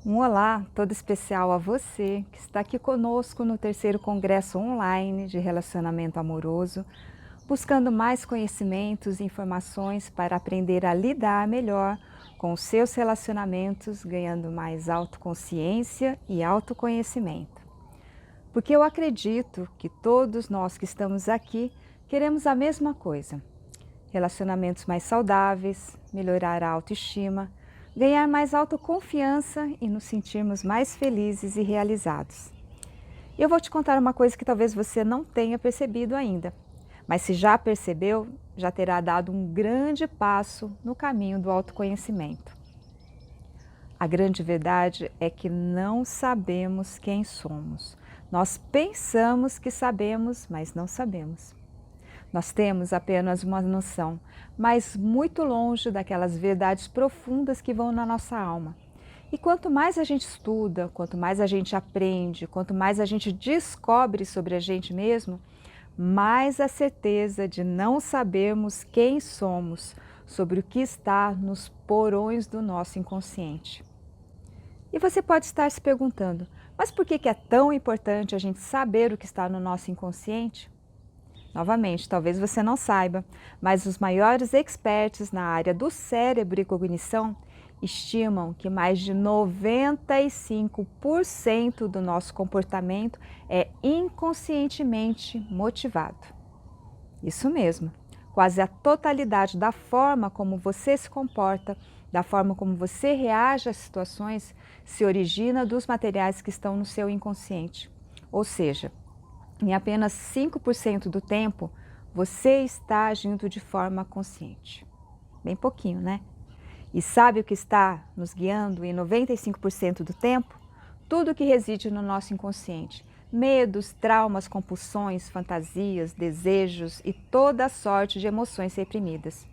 Um olá todo especial a você que está aqui conosco no terceiro Congresso Online de Relacionamento Amoroso, buscando mais conhecimentos e informações para aprender a lidar melhor com os seus relacionamentos, ganhando mais autoconsciência e autoconhecimento. Porque eu acredito que todos nós que estamos aqui queremos a mesma coisa: relacionamentos mais saudáveis, melhorar a autoestima, ganhar mais autoconfiança e nos sentirmos mais felizes e realizados. E eu vou te contar uma coisa que talvez você não tenha percebido ainda, mas se já percebeu, já terá dado um grande passo no caminho do autoconhecimento. A grande verdade é que não sabemos quem somos. Nós pensamos que sabemos, mas não sabemos. Nós temos apenas uma noção, mas muito longe daquelas verdades profundas que vão na nossa alma. E quanto mais a gente estuda, quanto mais a gente aprende, quanto mais a gente descobre sobre a gente mesmo, mais a certeza de não sabermos quem somos, sobre o que está nos porões do nosso inconsciente. E você pode estar se perguntando, mas por que é tão importante a gente saber o que está no nosso inconsciente? Novamente, talvez você não saiba, mas os maiores experts na área do cérebro e cognição estimam que mais de 95% do nosso comportamento é inconscientemente motivado. Isso mesmo, quase a totalidade da forma como você se comporta, da forma como você reage às situações, se origina dos materiais que estão no seu inconsciente. Ou seja, em apenas 5% do tempo, você está agindo de forma consciente. Bem pouquinho, né? E sabe o que está nos guiando em 95% do tempo? Tudo que reside no nosso inconsciente. Medos, traumas, compulsões, fantasias, desejos e toda a sorte de emoções reprimidas.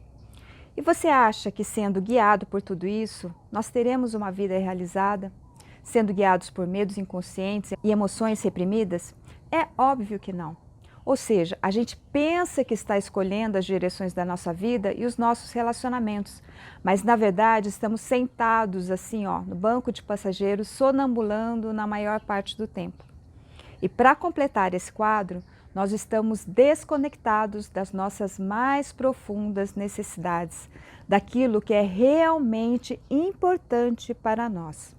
E você acha que sendo guiado por tudo isso, nós teremos uma vida realizada? Sendo guiados por medos inconscientes e emoções reprimidas? É óbvio que não. Ou seja, a gente pensa que está escolhendo as direções da nossa vida e os nossos relacionamentos, mas na verdade estamos sentados assim, no banco de passageiros, sonambulando na maior parte do tempo. E para completar esse quadro, nós estamos desconectados das nossas mais profundas necessidades, daquilo que é realmente importante para nós.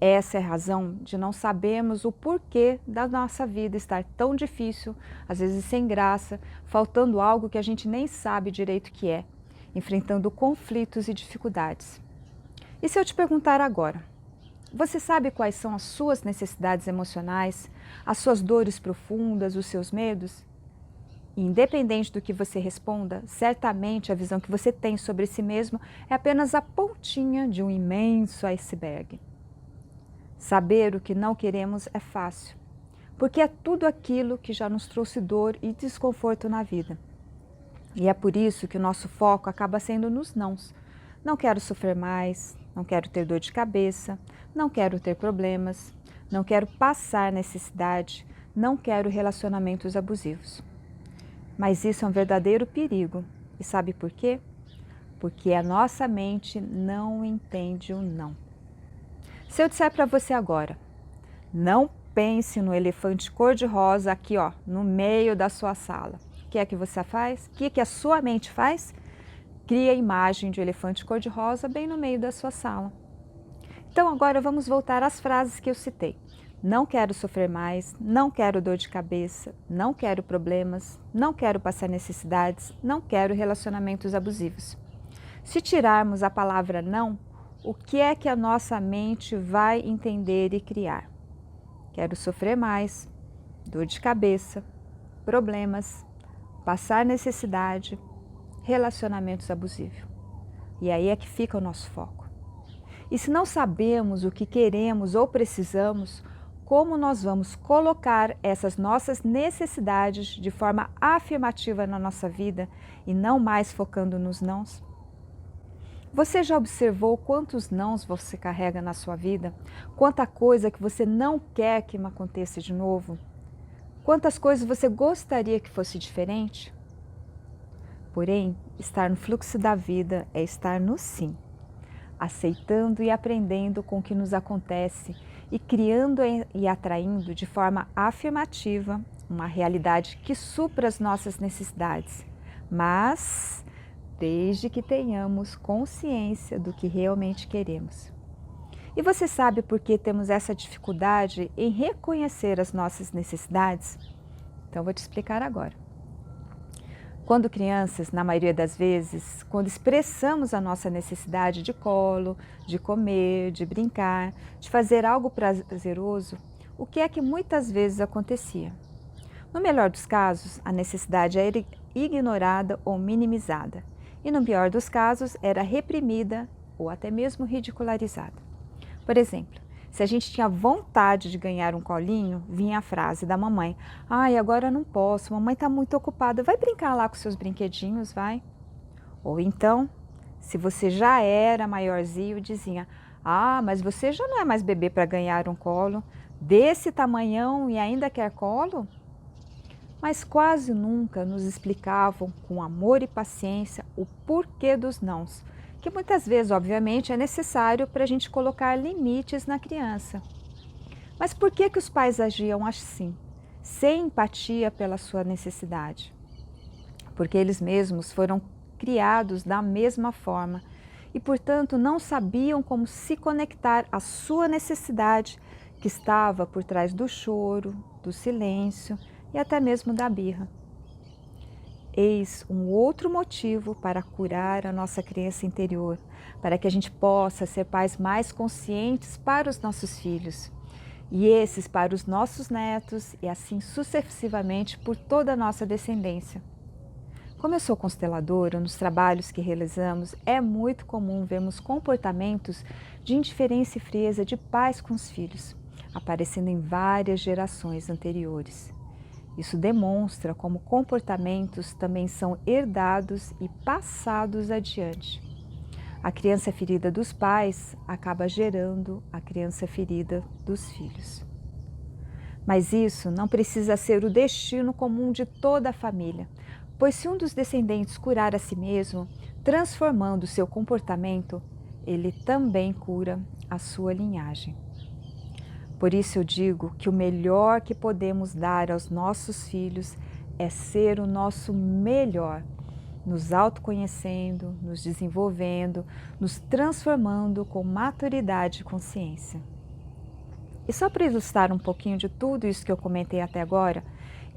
Essa é a razão de não sabermos o porquê da nossa vida estar tão difícil, às vezes sem graça, faltando algo que a gente nem sabe direito o que é, enfrentando conflitos e dificuldades. E se eu te perguntar agora, você sabe quais são as suas necessidades emocionais, as suas dores profundas, os seus medos? E independente do que você responda, certamente a visão que você tem sobre si mesmo é apenas a pontinha de um imenso iceberg. Saber o que não queremos é fácil, porque é tudo aquilo que já nos trouxe dor e desconforto na vida. E é por isso que o nosso foco acaba sendo nos nãos. Não quero sofrer mais, não quero ter dor de cabeça, não quero ter problemas, não quero passar necessidade, não quero relacionamentos abusivos. Mas isso é um verdadeiro perigo. E sabe por quê? Porque a nossa mente não entende o não. Se eu disser para você agora, não pense no elefante cor-de-rosa aqui, no meio da sua sala. O que é que você faz? O que é que a sua mente faz? Cria a imagem de um elefante cor-de-rosa bem no meio da sua sala. Então agora vamos voltar às frases que eu citei. Não quero sofrer mais, não quero dor de cabeça, não quero problemas, não quero passar necessidades, não quero relacionamentos abusivos. Se tirarmos a palavra não, o que é que a nossa mente vai entender e criar? Quero sofrer mais, dor de cabeça, problemas, passar necessidade, relacionamentos abusivos. E aí é que fica o nosso foco. E se não sabemos o que queremos ou precisamos, como nós vamos colocar essas nossas necessidades de forma afirmativa na nossa vida e não mais focando nos nãos? Você já observou quantos nãos você carrega na sua vida? Quanta coisa que você não quer que aconteça de novo? Quantas coisas você gostaria que fosse diferente? Porém, estar no fluxo da vida é estar no sim. aceitando e aprendendo com o que nos acontece e criando e atraindo de forma afirmativa uma realidade que supra as nossas necessidades, mas desde que tenhamos consciência do que realmente queremos. E você sabe por que temos essa dificuldade em reconhecer as nossas necessidades? Então vou te explicar agora. Quando crianças, na maioria das vezes, quando expressamos a nossa necessidade de colo, de comer, de brincar, de fazer algo prazeroso, o que é que muitas vezes acontecia? No melhor dos casos, a necessidade era ignorada ou minimizada, e no pior dos casos, era reprimida ou até mesmo ridicularizada. Por exemplo, se a gente tinha vontade de ganhar um colinho, vinha a frase da mamãe: "Ai, agora não posso, mamãe está muito ocupada, vai brincar lá com seus brinquedinhos, vai." Ou então, se você já era maiorzinho, dizia: "Ah, mas você já não é mais bebê para ganhar um colo, desse tamanhão e ainda quer colo?" Mas quase nunca nos explicavam com amor e paciência o porquê dos nãos, que muitas vezes, obviamente, é necessário para a gente colocar limites na criança. Mas por que os pais agiam assim, sem empatia pela sua necessidade? Porque eles mesmos foram criados da mesma forma e, portanto, não sabiam como se conectar à sua necessidade que estava por trás do choro, do silêncio e até mesmo da birra. Eis um outro motivo para curar a nossa criança interior, para que a gente possa ser pais mais conscientes para os nossos filhos, e esses para os nossos netos, e assim sucessivamente por toda a nossa descendência. Como eu sou consteladora, nos trabalhos que realizamos, é muito comum vermos comportamentos de indiferença e frieza de pais com os filhos, aparecendo em várias gerações anteriores. Isso demonstra como comportamentos também são herdados e passados adiante. A criança ferida dos pais acaba gerando a criança ferida dos filhos. Mas isso não precisa ser o destino comum de toda a família, pois se um dos descendentes curar a si mesmo, transformando seu comportamento, ele também cura a sua linhagem. Por isso eu digo que o melhor que podemos dar aos nossos filhos é ser o nosso melhor, nos autoconhecendo, nos desenvolvendo, nos transformando com maturidade e consciência. E só para ilustrar um pouquinho de tudo isso que eu comentei até agora,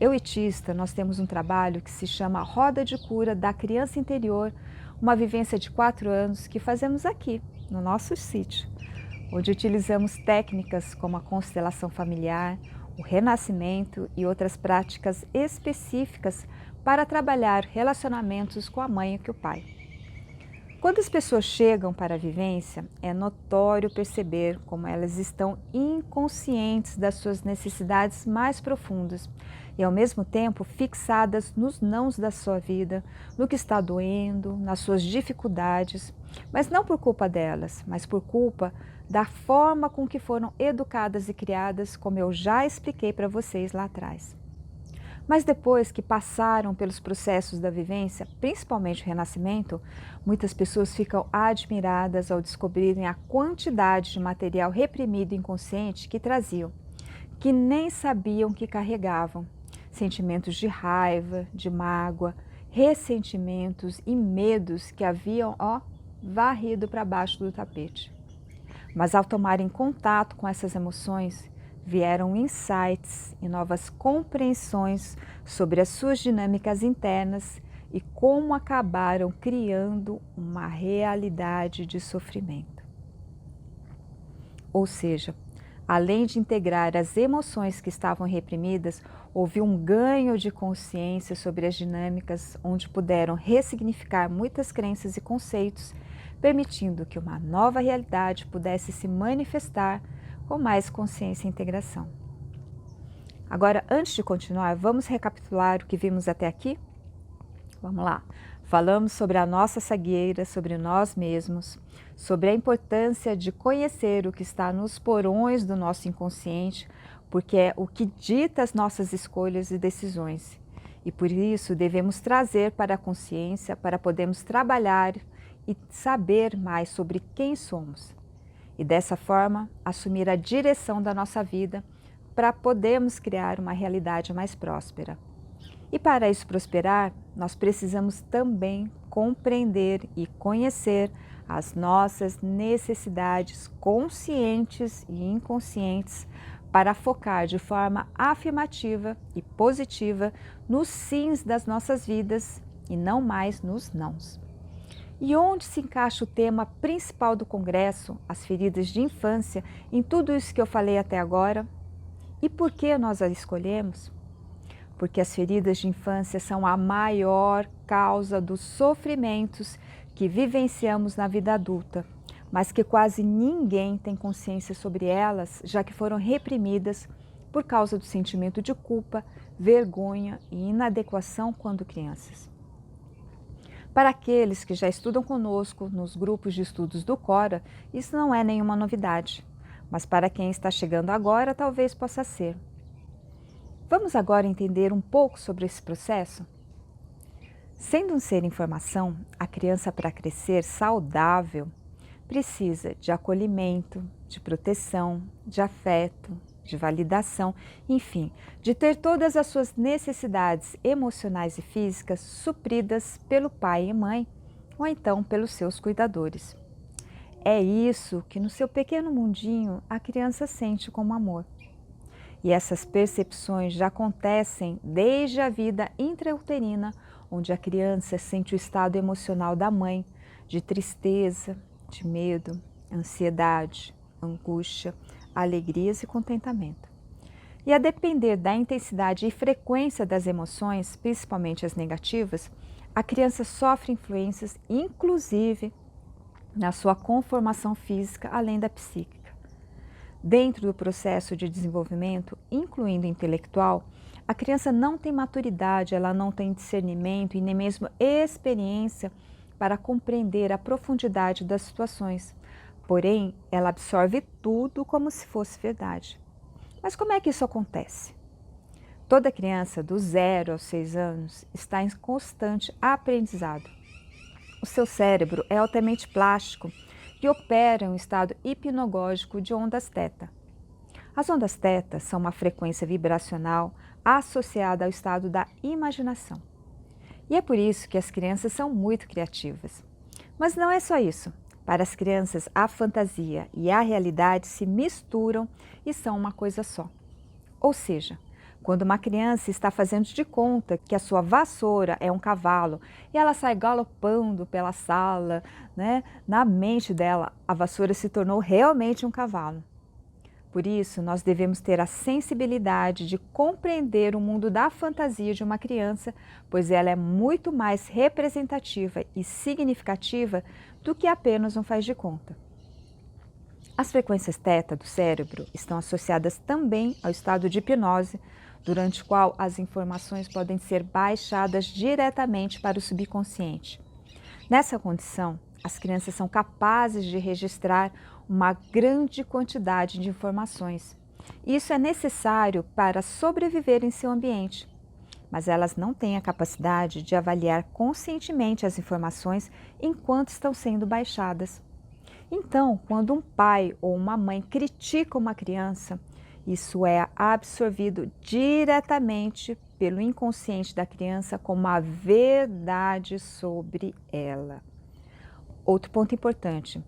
eu e Tista, nós temos um trabalho que se chama Roda de Cura da Criança Interior, uma vivência de 4 anos que fazemos aqui, no nosso sítio, onde utilizamos técnicas como a constelação familiar, o renascimento e outras práticas específicas para trabalhar relacionamentos com a mãe e com o pai. Quando as pessoas chegam para a vivência, é notório perceber como elas estão inconscientes das suas necessidades mais profundas e, ao mesmo tempo, fixadas nos nãos da sua vida, no que está doendo, nas suas dificuldades, mas não por culpa delas, mas por culpa da forma com que foram educadas e criadas, como eu já expliquei para vocês lá atrás. Mas depois que passaram pelos processos da vivência, principalmente o renascimento, muitas pessoas ficam admiradas ao descobrirem a quantidade de material reprimido e inconsciente que traziam, que nem sabiam que carregavam. Sentimentos de raiva, de mágoa, ressentimentos e medos que haviam, varrido para baixo do tapete. Mas ao tomarem contato com essas emoções, vieram insights e novas compreensões sobre as suas dinâmicas internas e como acabaram criando uma realidade de sofrimento. Ou seja, além de integrar as emoções que estavam reprimidas, houve um ganho de consciência sobre as dinâmicas, onde puderam ressignificar muitas crenças e conceitos, permitindo que uma nova realidade pudesse se manifestar com mais consciência e integração. Agora, antes de continuar, vamos recapitular o que vimos até aqui? Vamos lá. Falamos sobre a nossa cegueira, sobre nós mesmos, sobre a importância de conhecer o que está nos porões do nosso inconsciente, porque é o que dita as nossas escolhas e decisões. E por isso devemos trazer para a consciência para podermos trabalhar e saber mais sobre quem somos. E dessa forma, assumir a direção da nossa vida para podermos criar uma realidade mais próspera. E para isso prosperar, nós precisamos também compreender e conhecer as nossas necessidades conscientes e inconscientes para focar de forma afirmativa e positiva nos sims das nossas vidas e não mais nos nãos. E onde se encaixa o tema principal do Congresso, as feridas de infância, em tudo isso que eu falei até agora? E por que nós as escolhemos? Porque as feridas de infância são a maior causa dos sofrimentos que vivenciamos na vida adulta, mas que quase ninguém tem consciência sobre elas, já que foram reprimidas por causa do sentimento de culpa, vergonha e inadequação quando crianças. Para aqueles que já estudam conosco nos grupos de estudos do Cora, isso não é nenhuma novidade, mas para quem está chegando agora, talvez possa ser. Vamos agora entender um pouco sobre esse processo? Sendo um ser em formação, a criança, para crescer saudável, precisa de acolhimento, de proteção, de afeto, de validação, enfim, de ter todas as suas necessidades emocionais e físicas supridas pelo pai e mãe, ou então pelos seus cuidadores. É isso que no seu pequeno mundinho a criança sente como amor. E essas percepções já acontecem desde a vida intrauterina, onde a criança sente o estado emocional da mãe, de tristeza, de medo, ansiedade, angústia, alegrias e contentamento. E a depender da intensidade e frequência das emoções, principalmente as negativas, a criança sofre influências, inclusive na sua conformação física, além da psíquica. Dentro do processo de desenvolvimento, incluindo intelectual, a criança não tem maturidade, ela não tem discernimento e nem mesmo experiência para compreender a profundidade das situações. Porém, ela absorve tudo como se fosse verdade. Mas como é que isso acontece? Toda criança, do 0 aos 6 anos, está em constante aprendizado. O seu cérebro é altamente plástico e opera em um estado hipnagógico de ondas θ. As ondas θ são uma frequência vibracional associada ao estado da imaginação. E é por isso que as crianças são muito criativas. Mas não é só isso. Para as crianças, a fantasia e a realidade se misturam e são uma coisa só. Ou seja, quando uma criança está fazendo de conta que a sua vassoura é um cavalo e ela sai galopando pela sala, na mente dela, a vassoura se tornou realmente um cavalo. Por isso, nós devemos ter a sensibilidade de compreender o mundo da fantasia de uma criança, pois ela é muito mais representativa e significativa do que apenas um faz de conta. As frequências θ do cérebro estão associadas também ao estado de hipnose, durante o qual as informações podem ser baixadas diretamente para o subconsciente. Nessa condição, as crianças são capazes de registrar uma grande quantidade de informações. Isso é necessário para sobreviver em seu ambiente, mas elas não têm a capacidade de avaliar conscientemente as informações enquanto estão sendo baixadas. Então, quando um pai ou uma mãe critica uma criança, isso é absorvido diretamente pelo inconsciente da criança como a verdade sobre ela. Outro ponto importante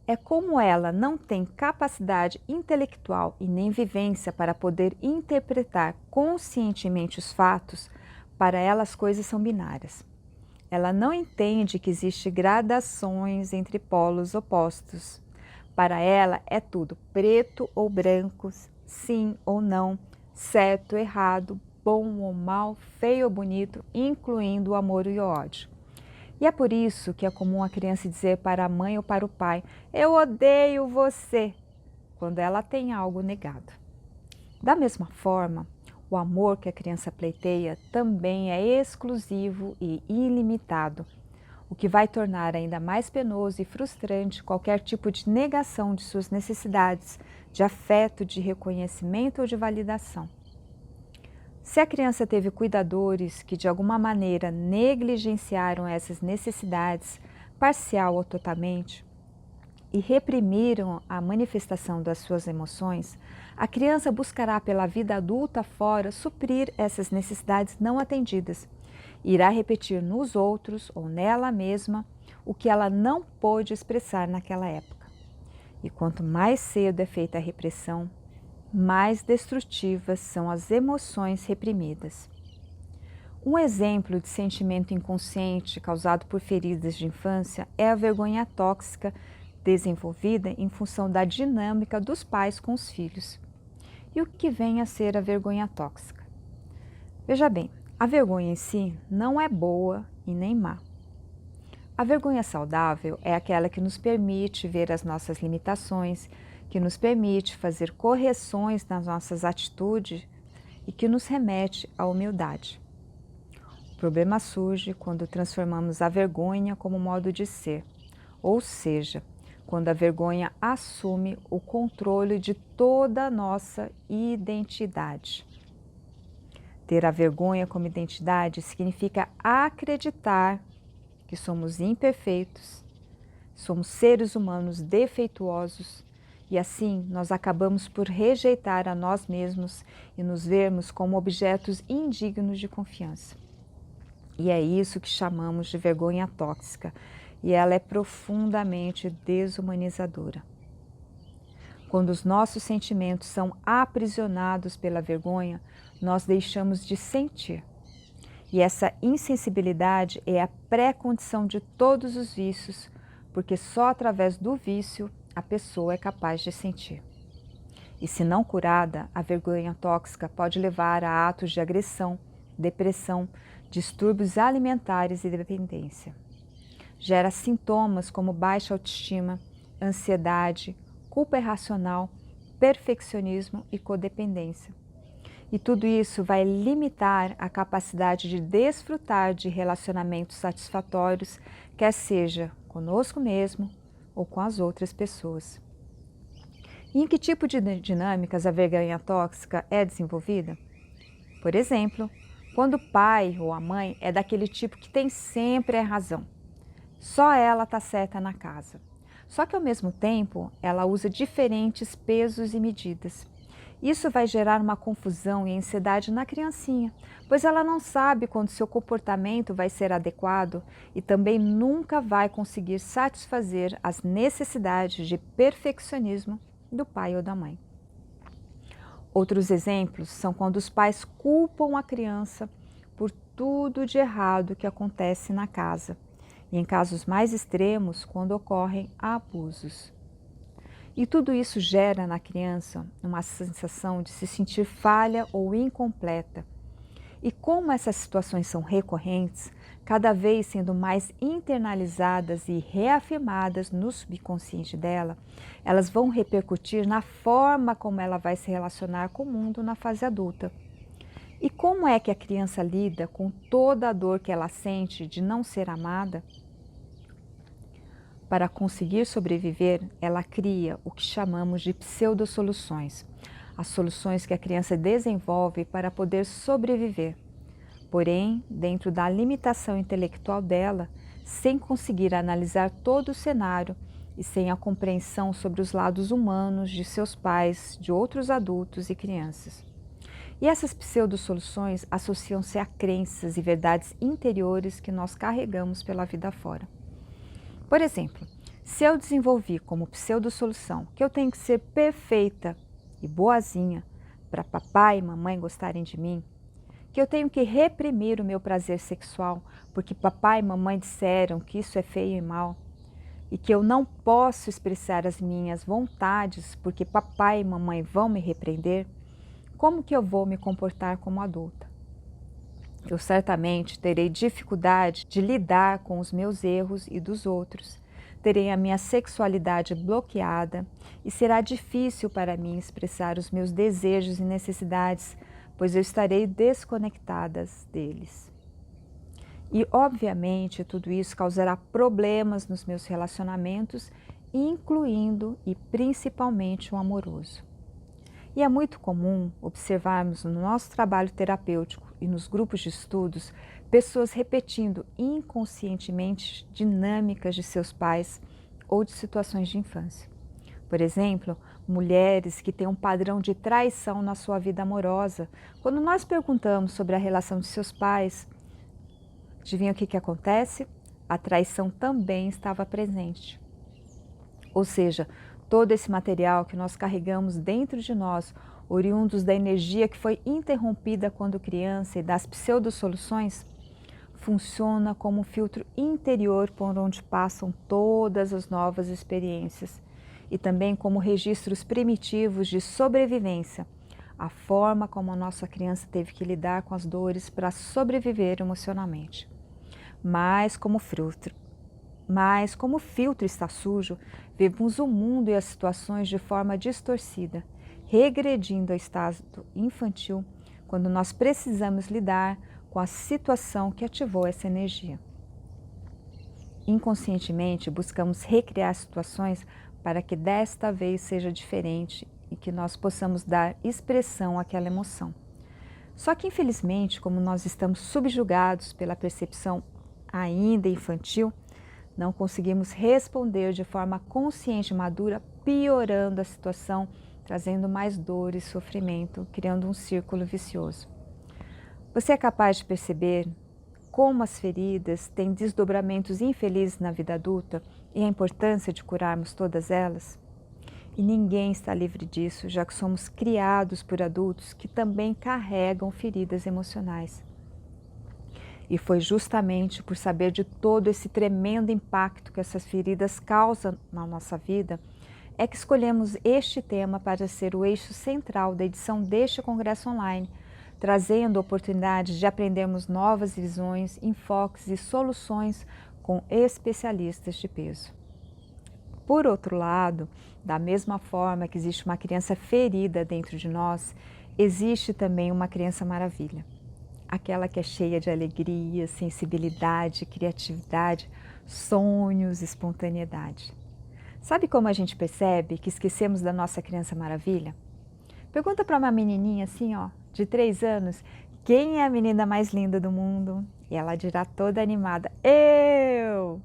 é como ela não tem capacidade intelectual e nem vivência para poder interpretar conscientemente os fatos, para ela as coisas são binárias. Ela não entende que existem gradações entre polos opostos. Para ela é tudo preto ou branco, sim ou não, certo ou errado, bom ou mal, feio ou bonito, incluindo o amor e o ódio. E é por isso que é comum a criança dizer para a mãe ou para o pai: "Eu odeio você", quando ela tem algo negado. Da mesma forma, o amor que a criança pleiteia também é exclusivo e ilimitado, o que vai tornar ainda mais penoso e frustrante qualquer tipo de negação de suas necessidades, de afeto, de reconhecimento ou de validação. Se a criança teve cuidadores que de alguma maneira negligenciaram essas necessidades, parcial ou totalmente, e reprimiram a manifestação das suas emoções, a criança buscará pela vida adulta fora suprir essas necessidades não atendidas. Irá repetir nos outros ou nela mesma o que ela não pôde expressar naquela época. E quanto mais cedo é feita a repressão, mais destrutivas são as emoções reprimidas. Um exemplo de sentimento inconsciente causado por feridas de infância é a vergonha tóxica desenvolvida em função da dinâmica dos pais com os filhos. E o que vem a ser a vergonha tóxica? Veja bem, a vergonha em si não é boa e nem má. A vergonha saudável é aquela que nos permite ver as nossas limitações, que nos permite fazer correções nas nossas atitudes e que nos remete à humildade. O problema surge quando transformamos a vergonha como modo de ser, ou seja, quando a vergonha assume o controle de toda a nossa identidade. Ter a vergonha como identidade significa acreditar que somos imperfeitos, somos seres humanos defeituosos e assim nós acabamos por rejeitar a nós mesmos e nos vermos como objetos indignos de confiança. E é isso que chamamos de vergonha tóxica e ela é profundamente desumanizadora. Quando os nossos sentimentos são aprisionados pela vergonha, nós deixamos de sentir. E essa insensibilidade é a pré-condição de todos os vícios, porque só através do vício a pessoa é capaz de sentir. E se não curada, a vergonha tóxica pode levar a atos de agressão, depressão, distúrbios alimentares e dependência. Gera sintomas como baixa autoestima, ansiedade, culpa irracional, perfeccionismo e codependência. E tudo isso vai limitar a capacidade de desfrutar de relacionamentos satisfatórios, quer seja conosco mesmo ou com as outras pessoas. E em que tipo de dinâmicas a vergonha tóxica é desenvolvida? Por exemplo, quando o pai ou a mãe é daquele tipo que tem sempre a razão. Só ela está certa na casa. Só que ao mesmo tempo, ela usa diferentes pesos e medidas. Isso vai gerar uma confusão e ansiedade na criancinha, pois ela não sabe quando seu comportamento vai ser adequado e também nunca vai conseguir satisfazer as necessidades de perfeccionismo do pai ou da mãe. Outros exemplos são quando os pais culpam a criança por tudo de errado que acontece na casa, e em casos mais extremos, quando ocorrem abusos. E tudo isso gera na criança uma sensação de se sentir falha ou incompleta. E como essas situações são recorrentes, cada vez sendo mais internalizadas e reafirmadas no subconsciente dela, elas vão repercutir na forma como ela vai se relacionar com o mundo na fase adulta. E como é que a criança lida com toda a dor que ela sente de não ser amada? Para conseguir sobreviver, ela cria o que chamamos de pseudo-soluções, as soluções que a criança desenvolve para poder sobreviver, porém, dentro da limitação intelectual dela, sem conseguir analisar todo o cenário e sem a compreensão sobre os lados humanos de seus pais, de outros adultos e crianças. E essas pseudo-soluções associam-se a crenças e verdades interiores que nós carregamos pela vida fora. Por exemplo, se eu desenvolvi como pseudo-solução que eu tenho que ser perfeita e boazinha para papai e mamãe gostarem de mim, que eu tenho que reprimir o meu prazer sexual porque papai e mamãe disseram que isso é feio e mal, e que eu não posso expressar as minhas vontades porque papai e mamãe vão me repreender, como que eu vou me comportar como adulta? Eu certamente terei dificuldade de lidar com os meus erros e dos outros, terei a minha sexualidade bloqueada e será difícil para mim expressar os meus desejos e necessidades, pois eu estarei desconectada deles. E, obviamente, tudo isso causará problemas nos meus relacionamentos, incluindo e principalmente o amoroso. E é muito comum observarmos no nosso trabalho terapêutico e nos grupos de estudos pessoas repetindo inconscientemente dinâmicas de seus pais ou de situações de infância. Por exemplo, mulheres que têm um padrão de traição na sua vida amorosa. Quando nós perguntamos sobre a relação de seus pais, adivinha o que acontece? A traição também estava presente. Ou seja, todo esse material que nós carregamos dentro de nós, oriundos da energia que foi interrompida quando criança e das pseudo-soluções, funciona como um filtro interior por onde passam todas as novas experiências e também como registros primitivos de sobrevivência, a forma como a nossa criança teve que lidar com as dores para sobreviver emocionalmente. Mas como o filtro está sujo, vemos o mundo e as situações de forma distorcida, regredindo ao estado infantil quando nós precisamos lidar com a situação que ativou essa energia. Inconscientemente, buscamos recriar situações para que desta vez seja diferente e que nós possamos dar expressão àquela emoção. Só que, infelizmente, como nós estamos subjugados pela percepção ainda infantil, não conseguimos responder de forma consciente e madura, piorando a situação, trazendo mais dor e sofrimento, criando um círculo vicioso. Você é capaz de perceber como as feridas têm desdobramentos infelizes na vida adulta e a importância de curarmos todas elas? E ninguém está livre disso, já que somos criados por adultos que também carregam feridas emocionais. E foi justamente por saber de todo esse tremendo impacto que essas feridas causam na nossa vida, é que escolhemos este tema para ser o eixo central da edição deste congresso online, trazendo oportunidades de aprendermos novas visões, enfoques e soluções com especialistas de peso. Por outro lado, da mesma forma que existe uma criança ferida dentro de nós, existe também uma criança maravilha. Aquela que é cheia de alegria, sensibilidade, criatividade, sonhos, espontaneidade. Sabe como a gente percebe que esquecemos da nossa criança maravilha? Pergunta para uma menininha assim, de 3 anos, quem é a menina mais linda do mundo? E ela dirá toda animada, eu!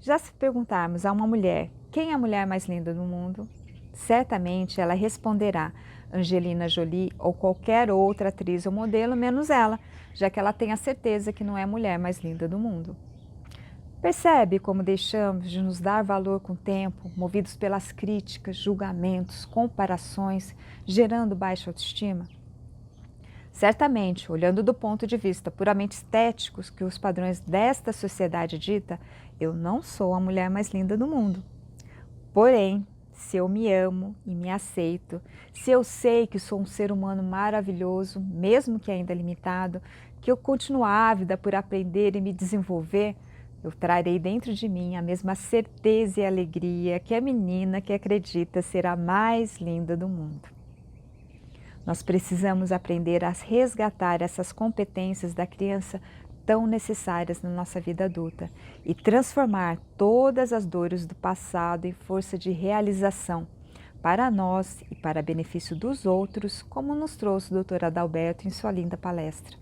Já se perguntarmos a uma mulher, quem é a mulher mais linda do mundo? Certamente ela responderá Angelina Jolie ou qualquer outra atriz ou modelo, menos ela, já que ela tem a certeza que não é a mulher mais linda do mundo. Percebe como deixamos de nos dar valor com o tempo, movidos pelas críticas, julgamentos, comparações, gerando baixa autoestima? Certamente, olhando do ponto de vista puramente estético, que os padrões desta sociedade dita, eu não sou a mulher mais linda do mundo. Porém, se eu me amo e me aceito, se eu sei que sou um ser humano maravilhoso, mesmo que ainda limitado, que eu continuo ávida por aprender e me desenvolver, eu trarei dentro de mim a mesma certeza e alegria que a menina que acredita ser a mais linda do mundo. Nós precisamos aprender a resgatar essas competências da criança tão necessárias na nossa vida adulta e transformar todas as dores do passado em força de realização para nós e para benefício dos outros, como nos trouxe o Dr. Adalberto em sua linda palestra.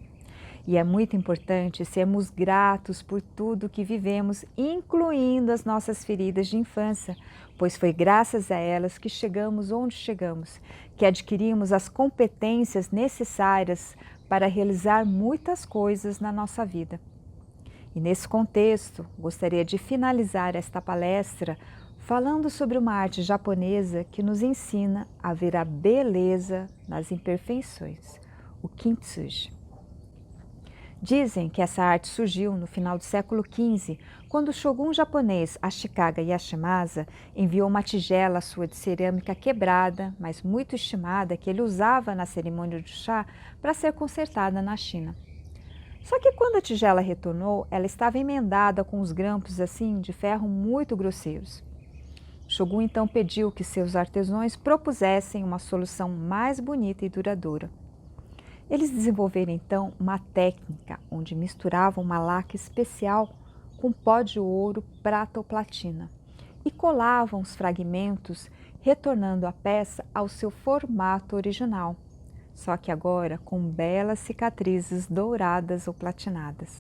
E é muito importante sermos gratos por tudo que vivemos, incluindo as nossas feridas de infância, pois foi graças a elas que chegamos onde chegamos, que adquirimos as competências necessárias para realizar muitas coisas na nossa vida. E nesse contexto, gostaria de finalizar esta palestra falando sobre uma arte japonesa que nos ensina a ver a beleza nas imperfeições, o kintsugi. Dizem que essa arte surgiu no final do século XV, quando o shogun japonês Ashikaga Yashimasa enviou uma tigela sua de cerâmica quebrada, mas muito estimada, que ele usava na cerimônia do chá para ser consertada na China. Só que quando a tigela retornou, ela estava emendada com os grampos assim de ferro muito grosseiros. O shogun então pediu que seus artesãos propusessem uma solução mais bonita e duradoura. Eles desenvolveram então uma técnica onde misturavam uma laca especial com pó de ouro, prata ou platina e colavam os fragmentos, retornando a peça ao seu formato original, só que agora com belas cicatrizes douradas ou platinadas.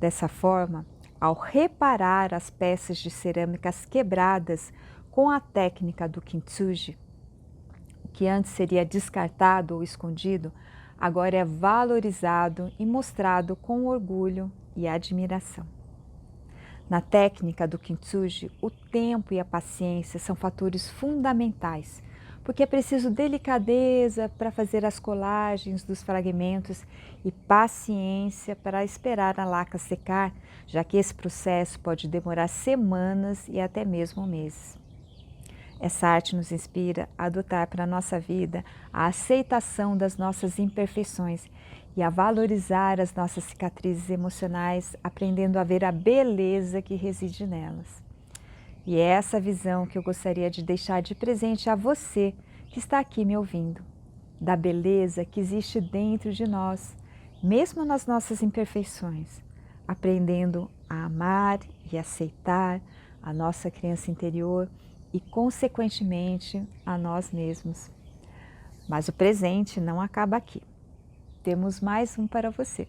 Dessa forma, ao reparar as peças de cerâmicas quebradas com a técnica do kintsugi, o que antes seria descartado ou escondido, agora é valorizado e mostrado com orgulho e admiração. Na técnica do kintsugi, o tempo e a paciência são fatores fundamentais, porque é preciso delicadeza para fazer as colagens dos fragmentos e paciência para esperar a laca secar, já que esse processo pode demorar semanas e até mesmo meses. Essa arte nos inspira a adotar para a nossa vida a aceitação das nossas imperfeições e a valorizar as nossas cicatrizes emocionais, aprendendo a ver a beleza que reside nelas. E é essa visão que eu gostaria de deixar de presente a você que está aqui me ouvindo, da beleza que existe dentro de nós, mesmo nas nossas imperfeições, aprendendo a amar e aceitar a nossa criança interior e, consequentemente, a nós mesmos. Mas o presente não acaba aqui. Temos mais um para você.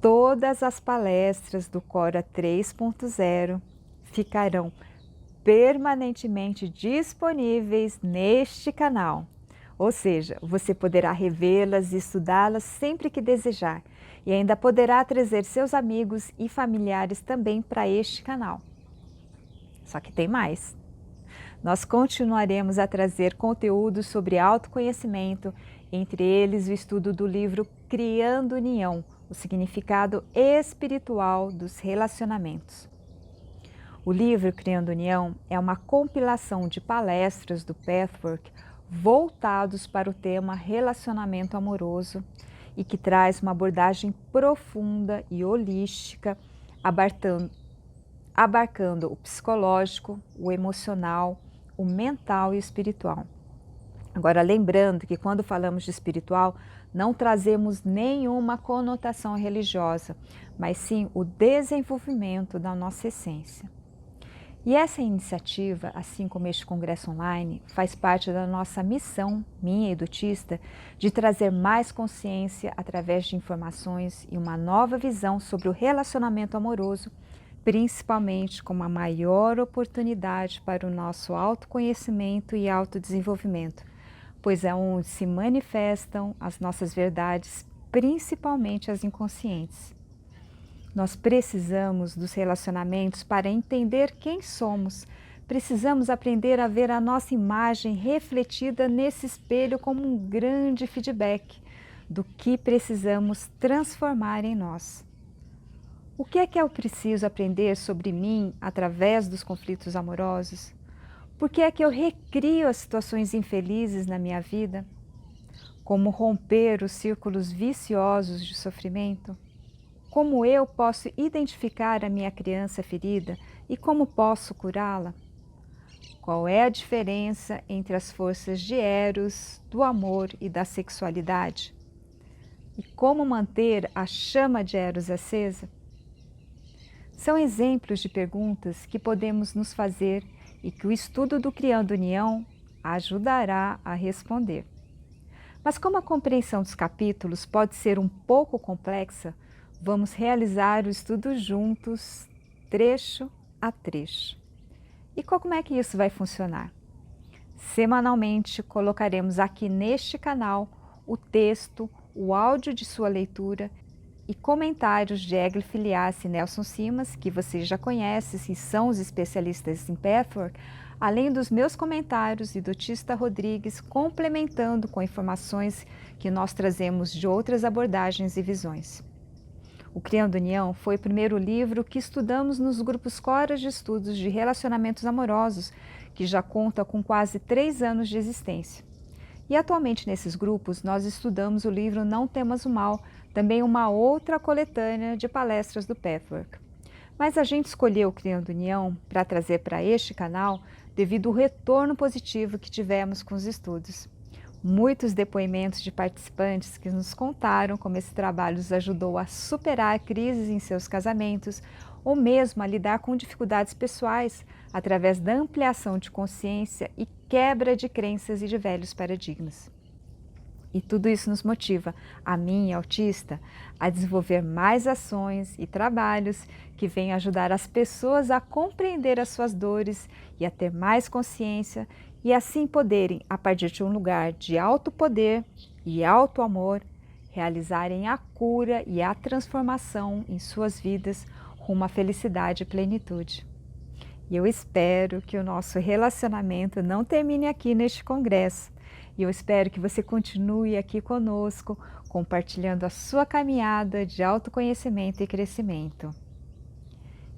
Todas as palestras do Cora 3.0 ficarão permanentemente disponíveis neste canal. Ou seja, você poderá revê-las e estudá-las sempre que desejar e ainda poderá trazer seus amigos e familiares também para este canal. Só que tem mais. Nós continuaremos a trazer conteúdos sobre autoconhecimento, entre eles o estudo do livro Criando União, o significado espiritual dos relacionamentos. O livro Criando União é uma compilação de palestras do Pathwork voltados para o tema relacionamento amoroso e que traz uma abordagem profunda e holística, abarcando o psicológico, o emocional, o mental e o espiritual. Agora, lembrando que quando falamos de espiritual, não trazemos nenhuma conotação religiosa, mas sim o desenvolvimento da nossa essência. E essa iniciativa, assim como este congresso online, faz parte da nossa missão, minha e do Tista, de trazer mais consciência através de informações e uma nova visão sobre o relacionamento amoroso, principalmente como a maior oportunidade para o nosso autoconhecimento e autodesenvolvimento, pois é onde se manifestam as nossas verdades, principalmente as inconscientes. Nós precisamos dos relacionamentos para entender quem somos. Precisamos aprender a ver a nossa imagem refletida nesse espelho como um grande feedback do que precisamos transformar em nós. O que é eu preciso aprender sobre mim através dos conflitos amorosos? Por que é que eu recrio as situações infelizes na minha vida? Como romper os círculos viciosos de sofrimento? Como eu posso identificar a minha criança ferida e como posso curá-la? Qual é a diferença entre as forças de Eros, do amor e da sexualidade? E como manter a chama de Eros acesa? São exemplos de perguntas que podemos nos fazer e que o estudo do Criando União ajudará a responder. Mas como a compreensão dos capítulos pode ser um pouco complexa, vamos realizar o estudo juntos, trecho a trecho. E como é que isso vai funcionar? Semanalmente colocaremos aqui neste canal o texto, o áudio de sua leitura e comentários de Egli Filiassi e Nelson Simas, que vocês já conhecem e são os especialistas em Pathwork, além dos meus comentários e do Tista Rodrigues, complementando com informações que nós trazemos de outras abordagens e visões. O Criando União foi o primeiro livro que estudamos nos grupos Coras de Estudos de Relacionamentos Amorosos, que já conta com quase 3 anos de existência. E atualmente nesses grupos nós estudamos o livro Não Temas o Mal, também uma outra coletânea de palestras do Pathwork. Mas a gente escolheu o Criando União para trazer para este canal devido ao retorno positivo que tivemos com os estudos. Muitos depoimentos de participantes que nos contaram como esse trabalho os ajudou a superar crises em seus casamentos ou mesmo a lidar com dificuldades pessoais através da ampliação de consciência e quebra de crenças e de velhos paradigmas. E tudo isso nos motiva, a mim, autista, a desenvolver mais ações e trabalhos que venham ajudar as pessoas a compreender as suas dores e a ter mais consciência e assim poderem, a partir de um lugar de alto poder e alto amor, realizarem a cura e a transformação em suas vidas rumo à felicidade e plenitude. E eu espero que o nosso relacionamento não termine aqui neste congresso. E eu espero que você continue aqui conosco, compartilhando a sua caminhada de autoconhecimento e crescimento.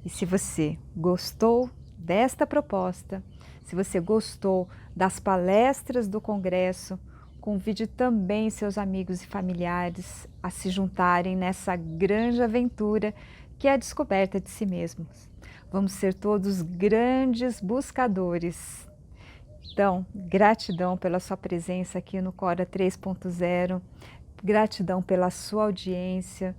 E se você gostou desta proposta, se você gostou das palestras do congresso, convide também seus amigos e familiares a se juntarem nessa grande aventura que é a descoberta de si mesmos. Vamos ser todos grandes buscadores. Então, gratidão pela sua presença aqui no Cora 3.0, gratidão pela sua audiência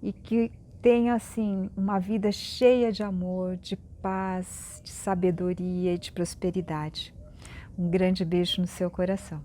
e que tenha assim uma vida cheia de amor, de paz, de sabedoria e de prosperidade. Um grande beijo no seu coração.